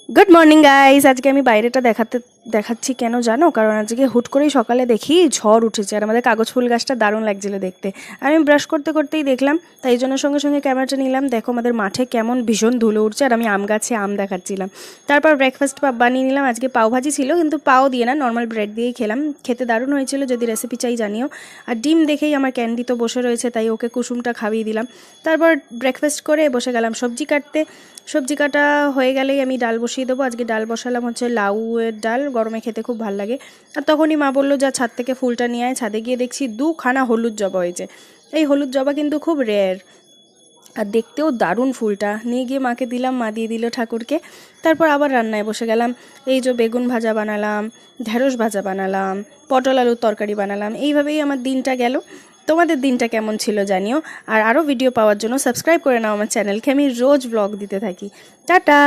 Good morning guys. আজকে আমি বাইরেটা দেখাচ্ছি কেন জানো? কারণ আজকে হুট করেই সকালে দেখি ঝড় উঠেছে আর আমাদের কাগজ ফুল গাছটা দারুণ লাগছিল দেখতে। আর আমি ব্রাশ করতে করতেই দেখলাম, তাই এই জন্য সঙ্গে সঙ্গে ক্যামেরাটা নিলাম। দেখো আমাদের মাঠে কেমন ভীষণ ধুলো উঠছে আর আমি আম গাছে আম দেখাচ্ছিলাম। তারপর ব্রেকফাস্ট বানিয়ে নিলাম। আজকে পাও ভাজি ছিল, কিন্তু পাও দিয়ে না, নর্মাল ব্রেড দিয়েই খেলাম। খেতে দারুণ হয়েছিল, যদি রেসিপি চাই জানিও। আর ডিম দেখেই আমার ক্যান্ডি তো বসে রয়েছে, তাই ওকে কুসুমটা খাইয়ে দিলাম। তারপর ব্রেকফাস্ট করে বসে গেলাম সবজি কাটতে। সবজি কাটা হয়ে গেলেই আমি ডাল বসিয়ে দেবো। আজকে ডাল বসালাম হচ্ছে লাউয়ের ডাল, গরমে খেতে খুব ভালো লাগে। আর তখনই মা বললো যা ছাদ থেকে ফুলটা নিয়ে আয়। ছাদে গিয়ে দেখছি দুখানা হলুদ জবা হয়েছে। এই হলুদ জবা কিন্তু খুব রেয়ার আর দেখতেও দারুণ। ফুলটা নিয়ে গিয়ে মাকে দিলাম, মা দিয়ে দিল ঠাকুরকে। তারপর আবার রান্নায় বসে গেলাম। এই যে বেগুন ভাজা বানালাম, ঢেঁড়স ভাজা বানালাম, পটল আলুর তরকারি বানালাম। এইভাবেই আমার দিনটা গেল। তোমাদের দিনটা কেমন ছিল জানিও। আর আরও ভিডিও পাওয়ার জন্য সাবস্ক্রাইব করে নাও আমার চ্যানেলকে, আমি রোজ ব্লগ দিতে থাকি। টাটা।